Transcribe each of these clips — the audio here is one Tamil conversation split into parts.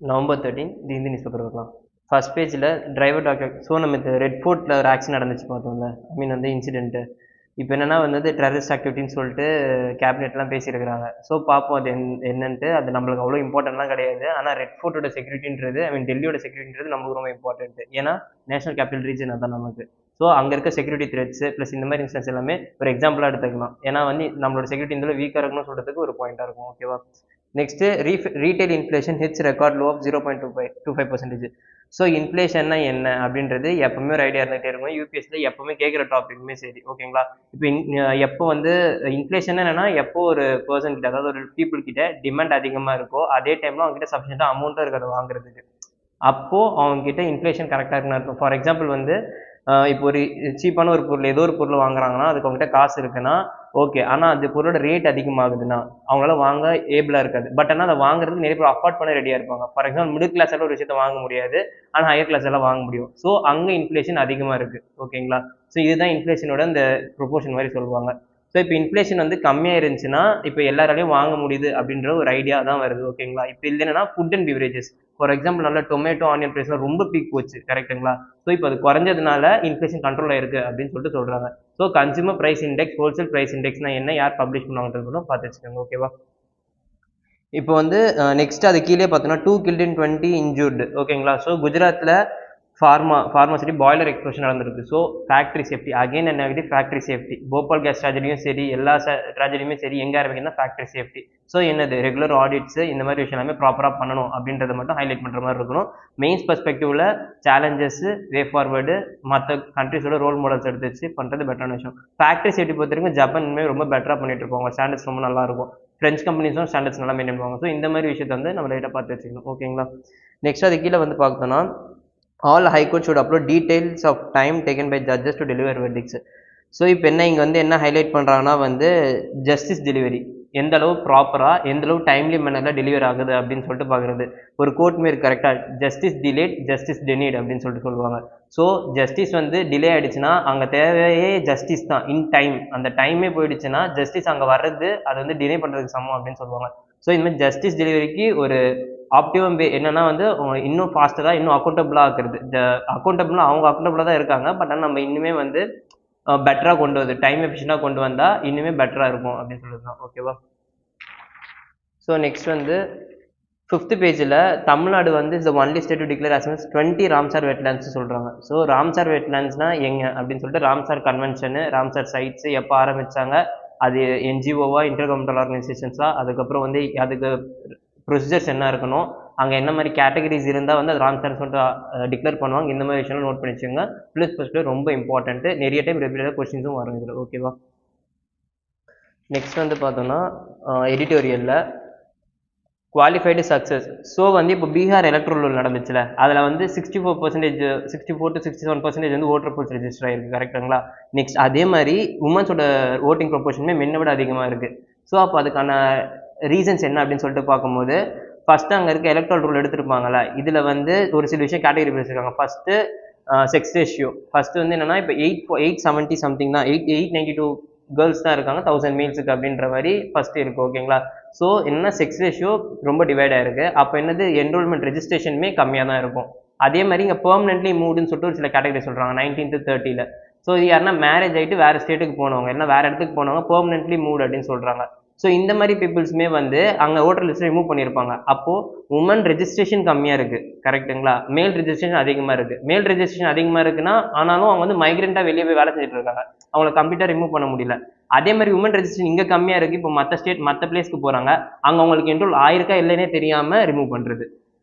நவம்பர் 13 தி இந்தியன் நியூஸ் பேப்பர் பார்க்கலாம். ஃபர்ஸ்ட் பேஜில் டிரைவர் டாக்டர். ஸோ நம்ம இது ரெட் ஃபோர்ட்டில் ஒரு ஆக்சிடென்ட் நடந்துச்சு பார்த்தோம்ல, ஐ மீன் வந்து இன்சிடென்ட்டு. இப்போ என்னென்னா வந்து டெரரிஸ்ட் ஆக்டிவிட்டின்னு சொல்லிட்டு கேபினெட்லாம் பேசியிருக்கிறாங்க. ஸோ பார்ப்போம் அது என்னன்ட்டு. அது நம்மளுக்கு அவ்வளோ இம்பார்ட்டன்ட்லாம் கிடையாது. ஆனால் ரெட் ஃபோர்ட்டோட செக்யூரிட்டின்றது, ஐ மீன் டெல்லியோட செக்யூரிட்டின்றது நமக்கு ரொம்ப இம்பார்ட்டன்ட். ஏன்னா நேஷனல் கேபிட்டல் ரீஜன் அதான் நமக்கு. ஸோ அங்கே இருக்க செக்யூரிட்டி த்ரெட்ஸ் ப்ளஸ் இந்த மாதிரி இன்ஸ்டன்ஸ் எல்லாமே ஒரு எக்ஸாம்பிளாக எடுத்துக்கலாம். ஏன்னா வந்து நம்மளோட செக்யூரிட்டி இந்த வீக்காக இருக்கணும்னு சொல்கிறதுக்கு ஒரு பாயிண்டாக இருக்கும். ஓகேவா? Next retail inflation hits record low of 0.25%. So இன்ஃப்ளேஷன்னா என்ன அப்படின்றது எப்பவுமே ஒரு ஐடியா இருந்துகிட்டே இருக்கும். யூபிஎஸ்சியில் எப்பவுமே கேட்குற டாபிக்குமே சரி. ஓகேங்களா? இப்போ எப்போ வந்து இன்ஃப்ளேஷன் என்னன்னா, எப்போ ஒரு பர்சன் கிட்ட, அதாவது ஒரு பீப்புள் கிட்ட டிமாண்ட் அதிகமாக இருக்கோ அதே டைமில் அவங்க கிட்ட சஃபிஷியண்டாக அமௌண்ட்டும் இருக்கிறத வாங்குறதுக்கு, அப்போ அவங்க கிட்ட இன்ஃப்ளேஷன் கரெக்டாக இருக்குன்னு இருக்கும். ஃபார் எக்ஸாம்பிள் வந்து இப்போ ஒரு சீப்பான ஒரு பொருள், ஏதோ ஒரு பொருள் வாங்குறாங்கன்னா அதுக்கு அவங்ககிட்ட காசு இருக்குன்னா ஓகே. ஆனால் அந்த பொருளோட ரேட் அதிகமாகுதுன்னா அவங்களால வாங்க ஏபிளாக இருக்காது. பட் ஆனால் அதை வாங்குறதுக்கு நிறைய பேர் அஃபோர்ட் பண்ண ரெடியாக இருப்பாங்க. ஃபார் எக்ஸாம்பிள் மிடில் கிளாஸால ஒரு விஷயத்த வாங்க முடியாது, ஆனால் ஹையர் கிளாஸ் எல்லாம் வாங்க முடியும். ஸோ அங்கே இன்ஃப்ளேஷன் அதிகமாக இருக்குது. ஓகேங்களா? ஸோ இதுதான் இன்ஃப்ளேஷனோட இந்த ப்ரொபோர்ஷன் மாதிரி சொல்லுவாங்க. ஸோ இப்போ இன்ஃப்ளேஷன் வந்து கம்மியாக இருந்துச்சுன்னா இப்போ எல்லாராலையும் வாங்க முடியுது அப்படின்ற ஒரு ஐடியா தான் வருது. ஓகேங்களா? இப்போ இது என்னன்னா food and beverages. For example நல்லா டொமேட்டோ ஆனியன் ப்ரைஸ்லாம் ரொம்ப பீக் போச்சு. கரெக்டுங்களா? ஸோ இப்போ அது குறைஞ்சதுனால இன்ஃப்ளேஷன் கண்ட்ரோல் ஆயிருக்கு அப்படின்னு சொல்லிட்டு சொல்கிறாங்க. So consumer price index, wholesale price இண்டெக்ஸ்னா என்ன, யார் பப்ளிஷ் பண்ணுவாங்கன்றதும் பார்த்து வச்சுக்கோங்க. ஓகேவா? இப்போ வந்து நெக்ஸ்ட் அது கீழே பார்த்தோன்னா 2 killed in 20 injured. ஓகேங்களா? ஸோ குஜராத்தில் ஃபார்மாசிட்டி பாய்லர் எக்ஸ்ப்ளோஷன் நடந்திருக்கு. So factory safety again and negative. Factory safety Bhopal gas ட்ராஜடியும் சரி, எல்லா ட்ராஜடியுமே சரி, எங்கே ஆரம்பிக்குன்னா ஃபேக்ட்ரி சேஃப்டி. ஸோ என்னது ரெகுலர் ஆடிட்ஸ் இந்த மாதிரி விஷயம் எல்லாமே ப்ராப்பராக பண்ணணும் அப்படின்றத மட்டும் ஹைலைட் பண்ணுற மாதிரி இருக்கணும். மெயின்ஸ் பெர்ஸ்பெக்டிவ்ல சேலஞ்சஸ், வே ஃபார்வர்டு, மற்ற கண்ட்ரிஸோட ரோல் மாடல்ஸ் எடுத்து வச்சு பண்ணுறது பெட்டரான விஷயம். ஃபேக்ட்ரி சேஃப்டி பொறுத்த வரைக்கும் ஜப்பான் ரொம்ப பெட்டராக பண்ணிட்டு இருப்பாங்க. ஸ்டாண்டர்ட்ஸ் ரொம்ப நல்லா இருக்கும். ஃப்ரெஞ்ச் கம்பெனிஸும் ஸ்டாண்டர்ட்ஸ் நல்லா மெயின்டைன் பண்ணுவாங்க. ஸோ இந்த மாதிரி விஷயத்தை வந்து நம்ம லைட்டாக பார்த்து வச்சுக்கணும். ஓகேங்களா? நெக்ஸ்ட் அது கீழே வந்து பார்த்தோன்னா all high court should upload details of time taken by judges to deliver verdicts. So இப்போ என்ன இங்கே வந்து என்ன ஹைலைட் பண்ணுறாங்கன்னா வந்து ஜஸ்டிஸ் டெலிவரி எந்த அளவு ப்ராப்பராக, எந்த அளவு டைம்லி மேனரில் டெலிவர் ஆகுது அப்படின்னு சொல்லிட்டு பார்க்குறது. ஒரு கோர்ட் மாரி கரெக்டாக ஜஸ்டிஸ் டிலேட், ஜஸ்டிஸ் டெனிட் அப்படின்னு சொல்லிட்டு சொல்லுவாங்க. ஸோ ஜஸ்டிஸ் வந்து டிலே ஆகிடுச்சுன்னா அங்கே தேவையே ஜஸ்டிஸ் தான். இன் டைம் அந்த டைமே போயிடுச்சுன்னா ஜஸ்டிஸ் அங்கே வர்றது அது வந்து டிலே பண்ணுறதுக்கு சமம் அப்படின்னு சொல்லுவாங்க. ஸோ இந்த மாதிரி ஜஸ்டிஸ் டெலிவரிக்கு ஒரு ஆப்டிமம் வே என்னன்னா வந்து இன்னும் ஃபாஸ்டராக, இன்னும் அக்கௌண்டபிளாக ஆக்குறது. அக்கௌண்டபிளாக அவங்க அக்கௌண்டபிளாக தான் இருக்காங்க. பட் ஆனால் நம்ம இன்னுமே வந்து பெட்டராக கொண்டு வந்து டைம் எஃபிஷியண்டாக கொண்டு வந்தால் இன்னுமே பெட்டராக இருக்கும் அப்படின்னு சொல்லிட்டு தான். ஓகேவா? ஸோ நெக்ஸ்ட் வந்து 5th பேஜில் தமிழ்நாடு வந்து is the only state to declare as 20 Ramsar wetlands சொல்கிறாங்க. ஸோ ராம்சார் வெட்லேண்ட்ஸ்னால் எங்கே அப்படின்னு சொல்லிட்டு ராம்சார் கன்வென்ஷனு, ராம்சார் சைட்ஸு எப்போ ஆரம்பித்தாங்க, அது என்ஜிஓவா, இன்டர் கவர்மெண்டல் ஆர்கனைசேஷன்ஸாக, அதுக்கப்புறம் வந்து அதுக்கு ப்ரொசீஜர்ஸ் என்ன இருக்கணும், அங்கே என்ன மாதிரி கேட்டகரிஸ் இருந்தால் வந்து அது ராம்சார்னு சொல்லிட்டு டிக்ளேர் பண்ணுவாங்க. இந்த மாதிரி விஷயம்லாம் நோட் பண்ணி வச்சுக்கோங்க. ப்ளஸ் ஃபஸ்ட்டு ரொம்ப இம்பார்ட்டன்ட்டு, நிறைய டைம் ரெகுலராக கொஸ்டின்ஸும் வரும் இதில். ஓகேவா? நெக்ஸ்ட் வந்து பார்த்தோன்னா எடிட்டோரியலில் குவாலிஃபைடு சக்ஸஸ். ஸோ வந்து இப்போ பீகார் எலக்ட்ரல் ரோல் நடந்துச்சுல, அதில் வந்து 64% 64 to 67% வந்து ஓட்டர் போல்ஸ் ரெஜிஸ்டர் ஆகிருக்கு. கரெக்டுங்களா? நெக்ஸ்ட் அதே மாதிரி உமன்ஸோட ஓட்டிங் ப்ரொபோர்ஷனுமே மென்னை விட அதிகமாக இருக்குது. ஸோ அப்போ அதுக்கான ரீசன்ஸ் என்ன அப்படின்னு சொல்லிட்டு பார்க்கும்போது ஃபஸ்ட்டு அங்கே இருக்க எலக்ட்ரல் ரூல் எடுத்துருப்பாங்கல்ல, இதில் வந்து ஒரு சில விஷயம் கேட்டகரி பிரிச்சிருக்காங்க. First sex ratio. ஃபஸ்ட்டு வந்து என்னென்னா இப்போ 870 சம்திங் தான், 892 கேர்ள்ஸ் தான் இருக்காங்க 1000 மேல்ஸுக்கு அப்படின்ற மாதிரி ஃபஸ்ட்டு இருக்குது. ஓகேங்களா? ஸோ என்ன செக்ஸ் ரேஷியோ ரொம்ப டிவைட் ஆகிருக்கு. அப்போ என்னது என்ரோல்மெண்ட் ரெஜிஸ்ட்ரேஷனுமே கம்மியாக தான் இருக்கும். அதே மாதிரி இங்கே பெர்மனென்ட்லி மூடுன்னு சொல்லிட்டு ஒரு சில கேட்டகரி சொல்கிறாங்க 19 to 30. ஸோ இது யாருன்னா மேரேஜ் ஆகிட்டு வேறு ஸ்டேட்டுக்கு போனவங்க, இல்லைனா வேறு இடத்துக்கு போனவங்க பெர்மனென்ட்லி மூட் அப்படின்னு சொல்கிறாங்க. ஸோ இந்த மாதிரி பீப்புள்ஸுமே வந்து அங்கே ஓட்டர் லிஸ்ட் ரிமூவ் பண்ணியிருப்பாங்க. அப்போது உமன் ரெஜிஸ்ட்ரேஷன் கம்மியாக இருக்குது. கரெக்டுங்களா? மேல் ரெஜிஸ்ட்ரேஷன் அதிகமாக இருக்குது. மேல் ரெஜிஸ்ட்ரேஷன் அதிகமாக இருக்குன்னா ஆனாலும் அவங்க வந்து மைக்ரெண்ட்டாக வெளியே போய் வேலை செஞ்சுட்டு இருக்காங்க, அவங்கள கம்ப்ளீட்டாக ரிமூவ் பண்ண முடியல. அதே மாதிரி உமன் ரெஜிஸ்ட்ரேஷன் இங்கே கம்மியாக இருக்குது. இப்போ மற்ற ஸ்டேட் மற்ற பிளேஸ்க்கு போகிறாங்க, அங்கே அவங்களுக்கு என்ரோல் ஆயிருக்கா இல்லைன்னே தெரியாமல் ரிமூவ் பண்ணுறது.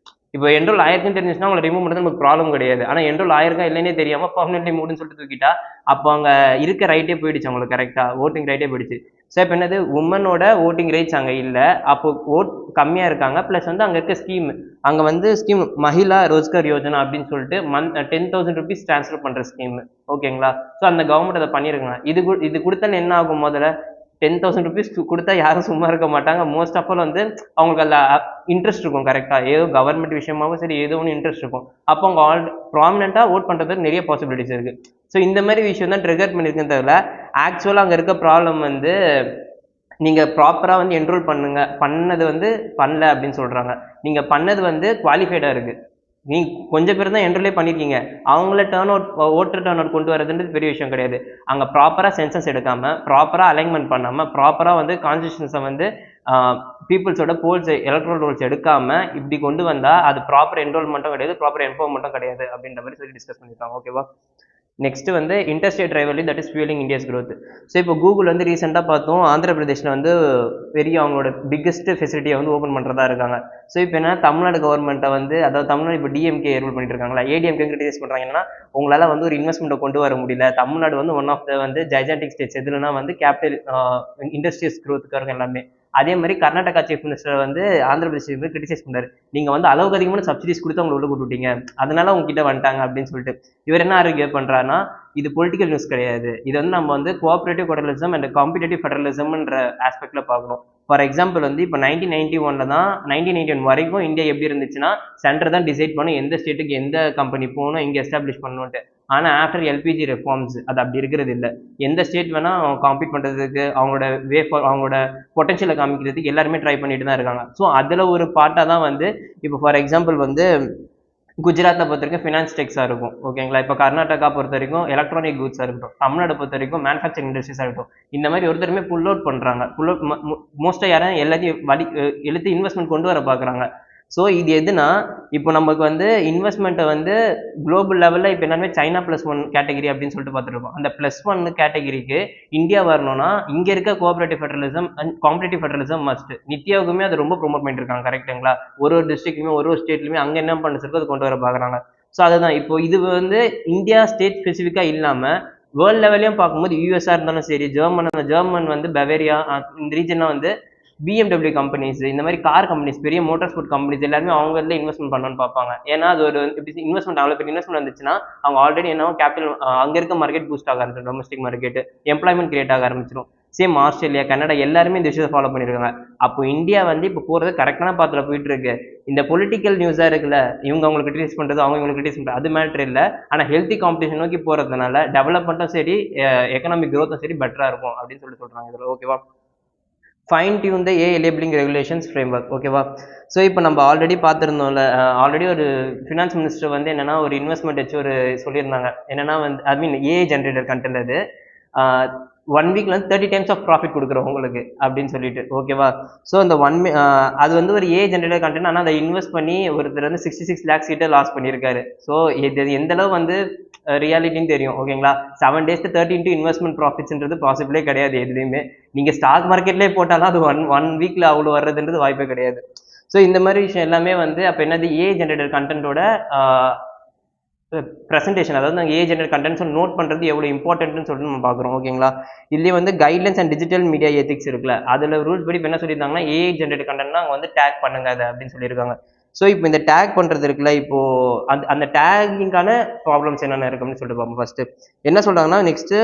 இப்போ என்ரோல் ஆயிருக்குன்னு தெரிஞ்சுச்சுன்னா அவங்களை ரிமூவ் பண்ணுறது நமக்கு ப்ராப்ளம் கிடையாது. ஆனால் என்ரோல் ஆயிருக்கா இல்லைன்னே தெரியாமல் பர்மனென்ட்லி மூடுன்னு சொல்லிட்டு தூக்கிட்டா அப்போ அங்கே இருக்க ரைட்டே போயிடுச்சு, அவங்களுக்கு கரெக்டாக ஓட்டிங் ரைட்டே போயிடுச்சு. ஸோ இப்போ என்னது உமனோட ஓட்டிங் ரைட்ஸ் அங்கே இல்லை, அப்போ ஓட் கம்மியாக இருக்காங்க. ப்ளஸ் வந்து அங்கே இருக்க ஸ்கீம், அங்கே வந்து ஸ்கீம் மஹிளா ரோஸ்கர் யோஜனா அப்படின்னு சொல்லிட்டு 10,000 rupees ட்ரான்ஸ்ஃபர் பண்ணுற ஸ்கீம். ஓகேங்களா? ஸோ அந்த கவர்மெண்ட் அதை பண்ணியிருக்காங்க. இது கொடுத்தாலும் என்ன ஆகும், முதல்ல 10,000 rupees கொடுத்தா யாரும் சும்மா இருக்க மாட்டாங்க. மோஸ்ட் ஆஃப் ஆல் வந்து அவங்களுக்கு அதில் இன்ட்ரெஸ்ட் இருக்கும். கரெக்டாக ஏதோ கவர்மெண்ட் விஷயமாகவும் சரி ஏதோ ஒன்று இன்ட்ரெஸ்ட் இருக்கும். அப்போ அவங்க ப்ராமினெண்ட்டாக ஓட் பண்ணுறதுக்கு நிறைய பாசிபிலிட்டிஸ் இருக்குது. ஸோ இந்த மாதிரி விஷயம் தான் ட்ரிகர் பண்ணியிருக்கேன். தவிர ஆக்சுவலாக அங்கே இருக்க ப்ராப்ளம் வந்து நீங்கள் ப்ராப்பராக வந்து என்ரோல் பண்ணது வந்து பண்ணல அப்படின்னு சொல்கிறாங்க. நீங்கள் பண்ணது வந்து குவாலிஃபைடாக இருக்குது. நீங்க கொஞ்சம் பேர் தான் என்ரோலே பண்ணியிருக்கீங்க. அவங்கள ஓட்டர் டர்ன் அவுட் கொண்டு வரதுன்றது பெரிய விஷயம் கிடையாது. அங்கே ப்ராப்பராக சென்சஸ் எடுக்காம, ப்ராப்பராக அலைன்மெண்ட் பண்ணாமல், ப்ராப்பராக வந்து கான்ஸ்டிடியூஷன்ஸை வந்து பீப்புள்ஸோட எலக்ட்ரல் ரோல்ஸ் எடுக்காம இப்படி கொண்டு வந்தால் அது ப்ராப்பர் என்ரோல்மெண்ட்டும் கிடையாது, ப்ராப்பர் எம்பவர்மெண்ட்டும் கிடையாது அப்படின்ற மாதிரி சொல்லி டிஸ்கஸ் பண்ணியிருக்காங்க. ஓகேவா? நெக்ஸ்ட் வந்து interstate rivalry that is fuelling India's growth. So இப்போ கூகுள் வந்து ரீசெண்டாக பார்த்தோம், ஆந்திர பிரதேஷில் வந்து பெரிய அவங்களோட பிக்கெஸ்ட் ஃபெசிலிட்டியை வந்து ஓப்பன் பண்ணுறதா இருக்காங்க. ஸோ இப்போ என்ன தமிழ்நாடு கவர்மெண்ட்டை வந்து, அதாவது தமிழ்நாடு இப்போ டிஎம்கே ரூல் பண்ணிட்டு இருக்காங்களா, ஏடிஎம்கே கிரிட்டிசைஸ் பண்ணுறாங்கன்னா, உங்களால் வந்து ஒரு இன்வெஸ்ட்மெண்ட்டை கொண்டு வர முடியல. தமிழ்நாடு வந்து ஒன் ஆஃப் த வந்து ஜைஜாண்டிக் ஸ்டேட்ஸ் எதுனா வந்து கேபிட்டல் இண்டஸ்ட்ரீஸ் க்ரோத்துக்காக எல்லாமே. அதே மாதிரி கர்நாடகா சீஃப் மினிஸ்டர் வந்து ஆந்திர பிரதேஷ் கிரிட்டிசைஸ் பண்ணாரு, நீங்கள் வந்து அளவுக்கு அதிகமான சப்சிடிஸ் கொடுத்து அவங்களை உள்ள விட்டுட்டீங்க, அதனால உங்ககிட்ட வந்துட்டாங்க அப்படின்னு சொல்லிட்டு. இவர் என்ன ஆர்கியூ பண்றாருன்னா, இது பொலிட்டிக்கல் நியூஸ் கிடையாது, இது வந்து நம்ம வந்து கோஆபரேட்டிவ் ஃபெடரலிசம் அண்ட் காம்படிட்டிவ் ஃபெடரலிசம்ன்ற ஆஸ்பெக்ட்ல பார்க்கணும். ஃபார் எக்ஸாம்பிள் வந்து இப்போ 1991 தான் 1991 வரைக்கும் இந்தியா எப்படி இருந்துச்சுன்னா, சென்டர் தான் டிசைட் பண்ணும் எந்த ஸ்டேட்டுக்கு எந்த கம்பெனி போகணும், இங்கே எஸ்டாப்ளிஷ் பண்ணணுன்ட்டு. ஆனால் ஆஃப்டர் எல்பிஜி ரெஃபார்ம்ஸ் அது அப்படி இருக்கிறது இல்லை. எந்த ஸ்டேட் வேணால் காம்பீட் பண்ணுறதுக்கு, அவங்களோட பொட்டன்ஷியலை காமிக்கிறதுக்கு எல்லாருமே ட்ரை பண்ணிட்டு தான் இருக்காங்க. ஸோ அதில் ஒரு பார்ட்டாக தான் வந்து இப்போ ஃபார் எக்ஸாம்பிள் வந்து குஜராத்தை பொறுத்த வரைக்கும் ஃபினான்ஸ் டெக்ஸாக இருக்கும். ஓகேங்களா? இப்போ கர்நாடகா பொறுத்த வரைக்கும் எலக்ட்ரானிக் கூட்ஸாக இருக்கட்டும், தமிழ்நாடு பொறுத்த வரைக்கும் மேனுஃபேக்சரிங் இண்டஸ்ட்ரீஸாக இருக்கட்டும், இந்த மாதிரி ஒருத்தருமே புல் அவுட் பண்ணுறாங்க. மோஸ்ட்டாக யாரும் எல்லாத்தையும் எழுத்து இன்வெஸ்ட்மெண்ட் கொண்டு வர பார்க்குறாங்க. ஸோ இது எதுனா, இப்போ நமக்கு வந்து இன்வெஸ்ட்மெண்ட்டை வந்து குளோபல் லெவலில் இப்போ எல்லாமே சைனா +1 கேட்டகிரி அப்படின்னு சொல்லிட்டு பார்த்துருக்கோம். அந்த +1 கேட்டகிரிக்கு இந்தியா வரணும்னா இங்கே இருக்க cooperative federalism and competitive federalism must. நித்யாவுக்குமே அதை ரொம்ப ப்ரொமோட் பண்ணிட்டு இருக்காங்க. கரெக்டுங்களா? ஒரு டிஸ்ட்ரிக்ட்லையுமே ஒரு ஸ்டேட்லையுமே அங்கே என்ன பண்ணிச்சிருக்கோ அதை கொண்டு வர பார்க்குறாங்க. ஸோ அதுதான் இப்போ இது வந்து இந்தியா ஸ்டேட் ஸ்பெசிஃபிக்காக இல்லாமல் வேர்ல்டு லெவலையும் பார்க்கும்போது யூஎஸ்ஆ இருந்தாலும் சரி, ஜெர்மன் வந்து பவேரியா இந்த ரீஜன்லாம் வந்து பிஎம்டபிள்யூ கம்பெனிஸ், இந்த மாதிரி கார் கம்பெனிஸ், பெரிய மோட்டார் ஸ்போர்ட் கம்பெனிஸ் எல்லாருமே அவங்க இதில் இன்வெஸ்ட்மெண்ட் பண்ணணும்னு பார்ப்பாங்க. ஏன்னா அது ஒரு இன்வெஸ்ட்மெண்ட், அவ்வளோ பெரிய இன்வெஸ்ட்மெண்ட் வந்துச்சுன்னா அவங்க ஆல்ரெடி என்ன கேபிட்டல் அங்கே இருக்க மார்க்கெட் பூஸ்ட் ஆக ஆரம்பிச்சிடும், டொமஸ்டிக் மார்க்கெட் எம்ப்ளாய்மெண்ட் கிரியேட் ஆக ஆரம்பிச்சிடும். சேம் ஆஸ்திரேலியா, கனடா எல்லாருமே இந்த விஷயத்தை ஃபாலோ பண்ணியிருக்காங்க. அப்போ இந்தியா வந்து இப்போ போகிறது கரெக்டான பாத்தில் போயிட்டு இருக்கு. இந்த பொலிட்டிக்கல் நியூஸாக இருக்குல்ல, இவங்க அவங்களுக்கு கிரிட்டிசைஸ் பண்ணுறது, அவங்க இவங்களுக்கு கிரிட்டிசைஸ் பண்ணுறது, அது மேட்ரு இல்லை. ஆனால் ஹெல்த்தி காம்படிஷன் நோக்கி போகிறதுனால டெவலப்மெண்ட்டும் சரி, எக்கனாமிக் க்ரோத்தும் சரி பெட்டராக இருக்கும் அப்படின்னு சொல்கிறாங்க இதில். ஓகேவா? ஃபைன் டியூன் த ஏஐ லேபிளிங் ரெகுலேஷன்ஸ் ஃப்ரேம்வொர்க். ஓகேவா? ஸோ இப்போ நம்ம ஆல்ரெடி பார்த்துருந்தோம்ல, ஆல்ரெடி ஒரு ஃபினான்ஸ் மினிஸ்டர் வந்து என்னென்னா ஒரு இன்வெஸ்ட்மெண்ட் வச்சு ஒரு சொல்லியிருந்தாங்க. என்னென்னா வந்து ஐ மீன் ஏஐ ஜென்ரேட்டர் கண்டென்ட் அது 1 வீக்ல வந்து 30 டைம்ஸ் ஆஃப் ப்ராஃபிட் கொடுக்குறோம் உங்களுக்கு அப்படின்னு சொல்லிட்டு. ஓகேவா? ஸோ அந்த அது வந்து ஒரு ஏஐ ஜென்ரேட்டர் கண்டென்ட். ஆனால் அதை இன்வெஸ்ட் பண்ணி ஒருத்தர் வந்து 66 lakhs கிட்ட லாஸ் பண்ணியிருக்காரு. ஸோ இது எந்த அளவு வந்து ரியாலிட்டின்னு தெரியும். ஓகேங்களா? 7 days 30 into இன்வெஸ்ட்மெண்ட் ப்ராஃபிட்ஸ்ன்றது பாசிபிளே கிடையாது எதுலையுமே. நீங்கள் ஸ்டாக் மார்க்கெட்லேயே போட்டாலும் அது ஒன் வீக்கில் அவ்வளோ வர்றதுன்றது வாய்ப்பே கிடையாது. ஸோ இந்த மாதிரி விஷயம் எல்லாமே வந்து அப்போ என்னது, ஏஐ ஜென்ரேட்டர் கண்டென்ட்டோட ப்ரெசன்டேஷன், அதாவது நாங்கள் ஏஐ ஜென்ரேட்டர் கண்டென்ட்ஸ் நோட் பண்ணுறது எவ்வளோ இம்பார்ட்டன்ட்னு சொல்லிட்டு நம்ம பார்க்குறோம். ஓகேங்களா? இதுலேயே வந்து guidelines and digital media ethics இருக்குல்ல, அதில் ரூல்ஸ் படி இப்போ என்ன சொல்லியிருந்தாங்கன்னா, ஏஐ ஜென்ரேட்டர் கண்டென்ட்னா அவங்க வந்து டேக் பண்ணுங்க அதை அப்படின்னு சொல்லியிருக்காங்க. ஸோ இப்போ இந்த டேக் பண்ணுறது இருக்குல்ல, இப்போ அந்த டேகிங்கான ப்ராப்ளம்ஸ் என்னென்ன இருக்குன்னு சொல்லிட்டு பார்ப்போம். ஃபர்ஸ்ட் என்ன சொல்கிறாங்கன்னா, நெக்ஸ்ட்டு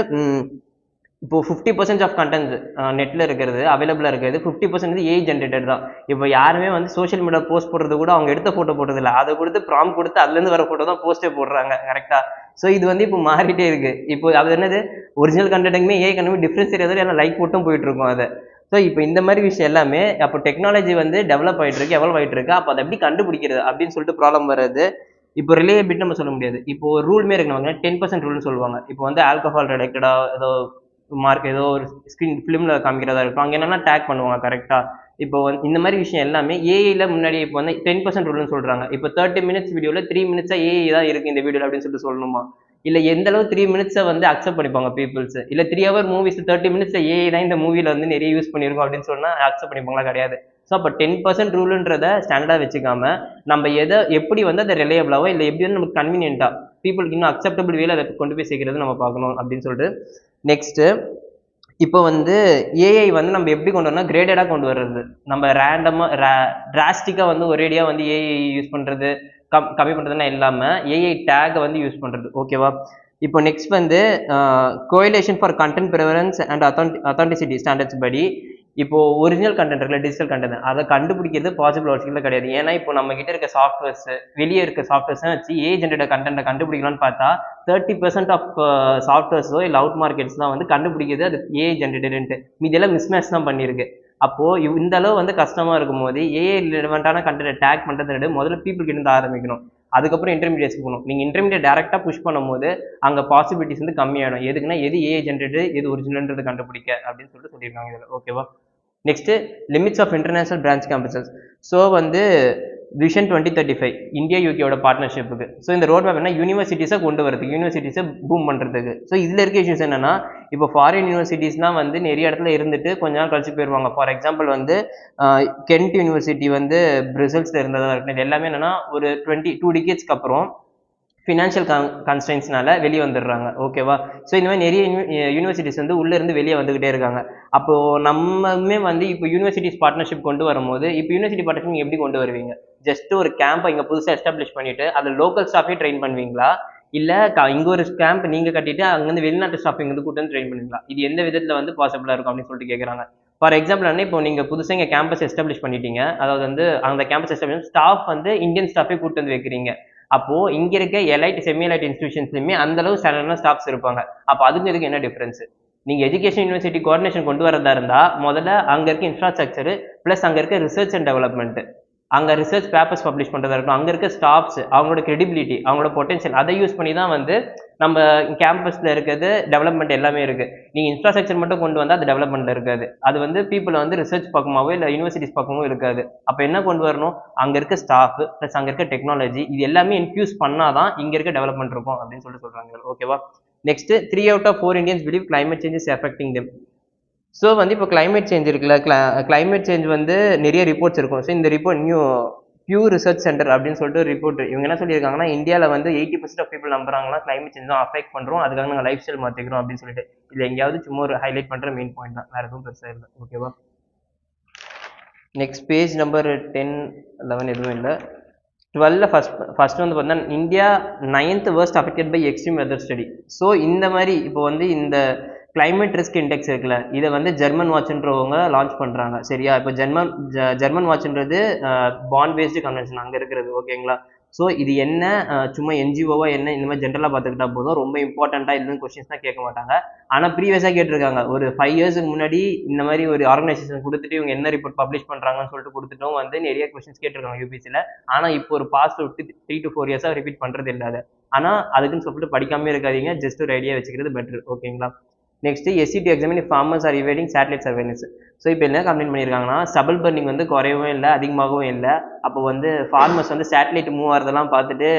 இப்போ 50% ஆஃப் கண்டென்ட்ஸ் நெட்டில் இருக்கிறது அவைலபிளாக இருக்கிறது 50% ஏஐ ஜென்ரேட்டட் தான். இப்போ யாருமே வந்து சோஷியல் மீடியா போஸ்ட் போடுறது கூட அவங்க எடுத்த ஃபோட்டோ போடுறது இல்லை, அதை கொடுத்து ப்ராம்ப்ட் கொடுத்து அதுலேருந்து வர ஃபோட்டோ தான் போஸ்ட்டே போடுறாங்க. கரெக்டாக? ஸோ இது வந்து இப்போ மாறிட்டே இருக்குது. இப்போ அது என்னது, ஒரிஜினல் கண்டென்ட்டுமே ஏஐ கண்டென்ட் டிஃப்ரென்ஸ் தெரியாது, ஏன்னா லைக் போட்டும் போயிட்டு இருக்கும் அதை. ஸோ இப்போ இந்த மாதிரி விஷயம் எல்லாமே அப்போ டெக்னாலஜி வந்து டெவலப் ஆகிட்டு இருக்கு, எவ்வளோ ஆகிட்டு இருக்கு, அப்போ அதை எப்படி கண்டுபிடிக்கிறது அப்படின்னு சொல்லிட்டு ப்ராப்ளம் வருது. இப்போ ரிலேபிலிட்டி நம்ம சொல்ல முடியாது. இப்போ ஒரு ரூல்மே இருக்குவாங்க, 10% ரூல்னு சொல்லுவாங்க. இப்போ வந்து ஆல்கஹால் ரிலேட்டடாக ஏதோ மார்க் ஏதோ ஒரு ஸ்க்ரீன் ஃபிலிமில் காமிக்கிறதா இருக்கும், அங்கே என்னென்னா டேக் பண்ணுவாங்க. கரெக்டாக? இப்போ வந்து இந்த மாதிரி விஷயம் எல்லாமே ஏஐயில் முன்னாடி இப்போ வந்து 10% ரூல்னு சொல்கிறாங்க. இப்போ 30 minutes வீடியோவில் 3 minutes ஏஐ தான் இருக்குது இந்த வீடியோவில் அப்படின்னு சொல்லிட்டு சொல்லணுமா? இல்லை எந்த அளவு 3 minutes வந்து அக்செப்ட் பண்ணிப்பாங்க பீப்புள்ஸ்? இல்லை 3 hour மூவிஸ் 30 minutes ஏஐ தான் இந்த மூவியில் வந்து நிறைய யூஸ் பண்ணியிருக்கோம் அப்படின்னு சொன்னால் அக்செப்ட் பண்ணிப்பாங்களா? கிடையாது. ஸோ அப்போ 10% ரூலுன்றதை ஸ்டாண்டர்டாக வச்சுக்காம நம்ம எப்படி வந்து அதை ரிலையபிளாவோ இல்லை எப்படி வந்து நமக்கு கன்வீனியன்ட்டாக பீப்புளுக்கு இன்னும் அக்செப்டபிள் வேலை அதை கொண்டு போய் சேர்க்கிறது நம்ம பார்க்கணும் அப்படின்னு சொல்லிட்டு. நெக்ஸ்ட்டு இப்போ வந்து ஏஐ வந்து நம்ம எப்படி கொண்டு வரணும், கிரேடடாக கொண்டு வர்றது. நம்ம ரேண்டமாக டிராஸ்டிக்காக வந்து ஒரேடியாக வந்து ஏஐ யூஸ் பண்ணுறது கம்மி பண்ணுறதுனா இல்லாமல் ஏஐ டேகை வந்து யூஸ் பண்ணுறது. ஓகேவா? இப்போ நெக்ஸ்ட் வந்து coalition for content preference and authenticity standards படி இப்போ ஒரிஜினல் கண்டென்ட் இருக்குல்ல, டிஜிட்டல் கண்டென்ட் அதை கண்டுபிடிக்கிறது பாசிபிள் லாஜிக்கல கிடையாது. ஏன்னா இப்போ நம்ம கிட்ட இருக்க சாஃப்ட்வேர்ஸ், வெளியே இருக்க சாஃப்ட்வேர்ஸ் வச்சு ஏஐ ஜென்ரேட்டட் கண்டென்ட்டை கண்டுபிடிக்கலாம்னு பார்த்தா 30% ஆஃப் சாஃப்ட்வேர்ஸோ இல்லை அவுட் மார்க்கெட்ஸ் தான் வந்து கண்டுபிடிக்கிறது அது ஏஐ ஜென்ரேட்டட்ன்ட்டு. மீதெல்லாம் மிஸ்மேட்ச் தான் பண்ணியிருக்கு. அப்போ இந்த அளவு வந்து கஷ்டமா இருக்கும்போது ஏஐ ரிலவெண்டான கண்டென்ட் டேக் பண்றதை விட முதல்ல பீப்புள் கிட்ட இருந்து ஆரம்பிக்கணும். அதுக்கப்புறம் இன்டர்மீடியட்ஸ்க்கு போகணும். நீங்க இன்டர்மீடியட் டேரக்டா புஷ் பண்ணும்போது அங்க பாசிபிலிட்டிஸ் வந்து கம்மியாயிடும். எதுக்குன்னா எது ஏஐ ஜென்ரேட்டட் எது ஒரிஜினல்ன்றது கண்டுபிடிக்க அப்படின்னு சொல்லிட்டு சொல்லியிருக்காங்க இதுல. ஓகேவா? Next limits of international branch campuses. So வந்து விஷன் 2035 இந்தியா யூகேயோட பார்ட்னர்ஷிப்புக்கு. ஸோ இந்த ரோட் மேப் என்ன யூனிவர்சிட்டிஸை கொண்டு வரதுக்கு, யூனிவர்சிட்டிஸை பூம் பண்ணுறதுக்கு. ஸோ இதில் இருக்க இஷ்யூஸ் என்னன்னா, இப்போ ஃபாரின் யூனிவர்சிட்டிஸ்லாம் வந்து நிறைய இடத்துல இருந்துட்டு கொஞ்ச நாள் கழிச்சு போயிடுவாங்க. ஃபார் எக்ஸாம்பிள் வந்து கென்ட் யூனிவர்சிட்டி வந்து பிரசல்ஸில் இருந்ததாக இருக்கணும். இது எல்லாமே என்னன்னா ஒரு 2 டிகேட்ஸ்க்கு அப்புறம் ஃபினான்ஷியல் கன்ஸ்டன்ஸ்னால வெளியே வந்துடுறாங்க. ஓகேவா? ஸோ இந்த மாதிரி நிறைய யூனிவர்சிட்டிஸ் வந்து உள்ளே இருந்து வெளியே வந்துகிட்டே இருக்காங்க. அப்போது நம்மமே வந்து இப்போ யூனிவர்சிட்டிஸ் பார்ட்னர்ஷிப் கொண்டு வரும்போது இப்போ யூனிவர்சிட்டி பார்ட்னர்ஷிப் நீங்கள் எப்படி கொண்டு வருவீங்க? ஜஸ்ட் ஒரு கேம்பை இங்கே புதுசாக எஸ்டாப்ளிஷ் பண்ணிட்டு அதில் லோக்கல் ஸ்டாஃபே ட்ரெயின் பண்ணுவீங்களா? இல்லை இங்கே ஒரு கேம்ப் நீங்கள் கட்டிட்டு அங்கேருந்து வெளிநாட்டு ஸ்டாஃப் இங்கே கூட்டு வந்து ட்ரெயின் பண்ணுவீங்களா? இது எந்த விதத்தில் வந்து பாசிபிளாக இருக்கும் அப்படின்னு சொல்லிட்டு கேட்குறாங்க. ஃபார் எக்ஸாம்பிள் வந்து இப்போ நீங்கள் புதுசாக இங்கே கேம்பஸ் எஸ்டாப்ளிஷ் பண்ணிட்டீங்க. அதாவது வந்து அந்த கேம்பஸ் எஸ்டாப்ளிஷ் ஸ்டாஃப் வந்து இந்தியன் ஸ்டாஃபே கூட்டு வந்து வைக்கிறீங்க. அப்போ இங்க இருக்க எலைட் செமி எலைட் இன்ஸ்டிடியூஷன்ஸ்லயுமே அந்த அளவு ஸ்டாண்டர்டான ஸ்டாஃப்ஸ் இருப்பாங்க. அப்ப அதுக்கு இதுக்கு என்ன டிஃபரன்ஸ்? நீங்க எஜுகேஷன் யூனிவர்சிட்டி கோஆர்டினேஷன் கொண்டு வரதா இருந்தா முதல்ல அங்க இருக்க இன்ஃப்ராஸ்ட்ரக்சர் பிளஸ் அங்க இருக்க ரிசர்ச் அண்ட் டெவலப்மெண்ட், அங்க ரிசர்ச் பேப்பர்ஸ் பப்ளிஷ் பண்றதா இருக்கட்டும், அங்க இருக்க ஸ்டாஃப்ஸ் அவங்களோட கிரெடிபிலிட்டி அவங்களோட பொட்டன்ஷியல் அதை யூஸ் பண்ணி தான் வந்து நம்ம கேம்பஸ்ல இருக்கிறது டெவலப்மெண்ட் எல்லாமே இருக்கு. நீங்க இன்ஃப்ராஸ்ட்ரக்சர் மட்டும் கொண்டு வந்தா அது டெவலப்மெண்ட்ல இருக்காது. அது வந்து பீப்புள் வந்து ரிசர்ச் பக்கமாவோ இல்லை யூனிவர்சிட்டிஸ் பக்கமோ இருக்காது. அப்ப என்ன கொண்டு வரணும்? அங்க இருக்க ஸ்டாஃப் பிளஸ் அங்க இருக்க டெக்னாலஜி இது எல்லாமே இன்ஃபியூஸ் பண்ணாதான் இங்க இருக்க டெவலப்மெண்ட் இருக்கும் அப்படின்னு சொல்றாங்க. ஓகேவா? Next 3 out of 4 Indians believe climate change is affecting them. So வந்து இப்போ கிளைமேட் சேஞ்ச் இருக்குல்ல, கிளைமேட் சேஞ்ச் வந்து நிறைய ரிப்போர்ட்ஸ் இருக்கும். ஸோ இந்த ரிப்போர்ட் பியூ ரிசர்ச் சென்டர் அப்படின்னு சொல்லிட்டு ஒரு ரிப்போர்ட் இவங்க என்ன சொல்லியிருக்காங்கன்னா, இந்தியாவில் வந்து 80% ஆஃப் பீப்புள் நம்புறாங்கன்னா கிளைமேட் சேஞ்ச் தான் அஃபெக்ட் பண்ணுறோம், அதுக்காக நாங்கள் லைஃப் ஸ்டைல் மாற்றிக்கிறோம் அப்படின்னு சொல்லிட்டு. இது எங்கேயாவது சும்மா ஒரு ஹைலைட் பண்ணுற மெயின் பாயிண்ட் தான், வேறு எதுவும் பெருசாக இல்லை. ஓகேவா? நெக்ஸ்ட் பேஜ் நம்பர் 10, 11 எதுவும் இல்லை. 12 ஃபர்ஸ்ட் வந்து பார்த்தீங்கன்னா India 9th worst affected by extreme weather study. So இந்த மாதிரி இப்போ வந்து இந்த கிளைமேட் ரிஸ்க் இண்டெக்ஸ் இருக்குல்ல, இதை வந்து ஜெர்மன் வாட்ச்ன்றவங்க லான்ச் பண்ணுறாங்க. சரியா? இப்போ ஜெர்மன் வாட்ச்ன்றது பாண்ட் பேஸ்டு கன்வென்ஷன் அங்கே இருக்கிறது. ஓகேங்களா? ஸோ இது என்ன சும்மா என்ஜிஓவா என்ன இந்த மாதிரி ஜென்ரலாக பார்த்துக்கிட்டா போதும், ரொம்ப இம்பார்ட்டண்ட்டாக இதுன்னு கொஸ்டின்ஸ் தான் கேட்க மாட்டாங்க. ஆனால் ப்ரீவியஸாக கேட்டிருக்காங்க. ஒரு 5 yearsக்கு முன்னாடி இந்த மாதிரி ஒரு ஆர்கனைசேஷன் கொடுத்துட்டு இவங்க என்ன ரிப்போர்ட் பப்ளிஷ் பண்ணுறாங்கன்னு சொல்லிட்டு கொடுத்துட்டும் வந்து நிறைய கொஸ்டின்ஸ் கேட்டிருக்காங்க யூபிசியில். ஆனால் இப்போ ஒரு பாஸ்ட் 3 to 4 years ரிப்பீட் பண்ணுறது இல்லாத. ஆனால் அதுக்குன்னு சொல்லிட்டு படிக்காமே இருக்காதீங்க, ஜஸ்ட் ஒரு ஐடியா வச்சுக்கிறது பெட்டர். ஓகேங்களா? Next S C D examine farmers are evading satellite surveillance. So இப்போ என்ன கம்ப்ளைண்ட் பண்ணியிருக்காங்கன்னா, ஸ்டபிள் பர்னிங் வந்து குறையவும் இல்லை அதிகமாகவும் இல்லை. அப்போ வந்து ஃபார்மர்ஸ் வந்து சேட்டலைட் மூவ் ஆகிறதெல்லாம் பார்த்துட்டு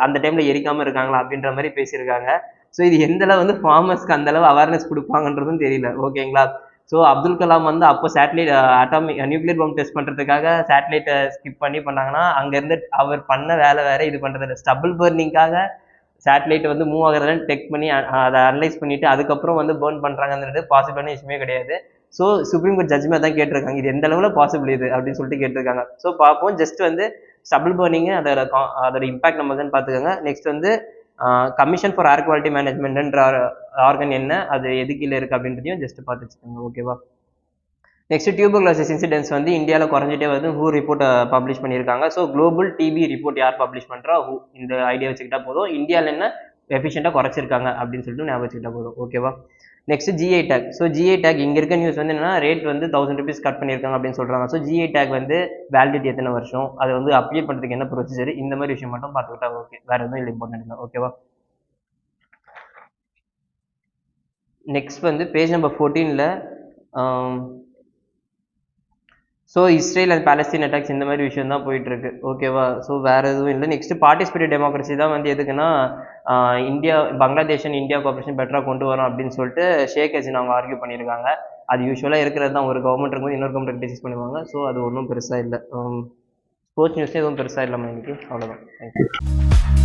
அந்த டைமில் எரிக்காமல் இருக்காங்களா அப்படின்ற மாதிரி பேசியிருக்காங்க. ஸோ இது எந்தளவு வந்து ஃபார்மர்ஸ்க்கு அந்தளவு அவேர்னஸ் கொடுப்பாங்கன்றதும் தெரியல. ஓகேங்களா? ஸோ அப்துல் கலாம் வந்து அப்போ சேட்டலைட் அட்டாமிக் நியூக்ளியர் பாம்பு டெஸ்ட் பண்ணுறதுக்காக சேட்டலைட்டை ஸ்கிப் பண்ணாங்கன்னா அங்கேருந்து அவர் பண்ண வேலை வேறு, இது பண்ணுறது இல்லை. ஸ்டபிள் பர்னிங்காக சேட்டலைட் வந்து மூவ் ஆகுறதுன்னு டெக் பண்ணி அதை அனலைஸ் பண்ணிட்டு அதுக்கப்புறம் வந்து பேர்ன் பண்ணுறாங்கன்றது பாசிபிளான விஷயமே கிடையாது. ஸோ சுப்ரீம் கோர்ட் ஜட்ஜ்மெண்ட் தான் கேட்டிருக்காங்க, இது எந்த அளவில் பாசிபிள் இது அப்படின்னு சொல்லிட்டு கேட்டிருக்காங்க. ஸோ பார்ப்போம். ஜஸ்ட் வந்து ஸ்டபிள் பர்னிங் அதோட இம்பாக்ட் நம்ம தான் பார்த்துக்கோங்க. நெக்ஸ்ட் வந்து கமிஷன் ஃபார் ஏர் குவாலிட்டி மேனேஜ்மெண்ட்ன்ற ஆர்கன் என்ன, அது எது கீழே இருக்குது அப்படின்றதையும் ஜஸ்ட் பார்த்து வச்சுக்கோங்க. ஓகேவா? நெக்ஸ்ட் டியூபர்குலோசிஸ் இன்சிடென்ட்ஸ் வந்து இந்தியாவில் குறைஞ்சிட்டே வருது. ஹூ ரிப்போர்ட் பப்ளிஷ் பண்ணியிருக்காங்க. ஸோ குளோபல் டிபி ரிப்போர்ட் யார் பப்ளிஷ் பண்ணுறா, ஹூ, இந்த ஐடியா வச்சுக்கிட்டா போதும். இந்தியாவில் என்ன எஃபிஷியண்டாக குறைச்சிருக்காங்க அப்படின்னு சொல்லிட்டு ஞாபகம் வச்சுக்கிட்டா போதும். ஓகேவா? Next GI take. So GI take இங்கே இருக்க நியூஸ் வந்து என்னன்னா, ரேட் வந்து 1000 rupees கட் பண்ணியிருக்காங்க அப்படின்னு சொல்கிறாங்க. ஸோ ஜிஐ டேக் வந்து வேலிடிட்டி எத்தனை வருஷம், அதை வந்து அப்ளை பண்ணுறதுக்கு என்ன ப்ரொசீஜர், இந்த மாதிரி விஷயம் மட்டும் பார்த்துக்கிட்டா ஓகே, வேறு எதுவும் இல்லை இம்பார்ட்டன்ட் இல்லை. ஓகேவா? நெக்ஸ்ட் வந்து பேஜ் நம்பர் 14ல் so Israel and Palestine attacks இந்த மாதிரி விஷயம் தான் போயிட்டுருக்கு. ஓகேவா? ஸோ வேறு எதுவும் இல்லை. நெக்ஸ்ட் பார்ட்டிசிபேட்டிவ் டெமோக்ரஸி தான் வந்து எதுக்குன்னா, India Bangladesh and India cooperation பெட்டராக கொண்டு வரோம் அப்படின்னு சொல்லிட்டு ஷேக் ஹசீனா அவங்க ஆர்கியூ பண்ணியிருக்காங்க. அது யூஸ்வலாக இருக்கிறது தான், ஒரு கவர்மெண்ட் இருக்கும்போது இன்னொரு கவர்மெண்ட் டிசைஸ் பண்ணுவாங்க. ஸோ அது ஒன்றும் பெருசாக இல்லை. ஸ்போர்ட்ஸ் நியூஸே எதுவும் பெருசாக இல்லாமல் இன்னைக்கு அவ்வளோதான். தேங்க்யூ.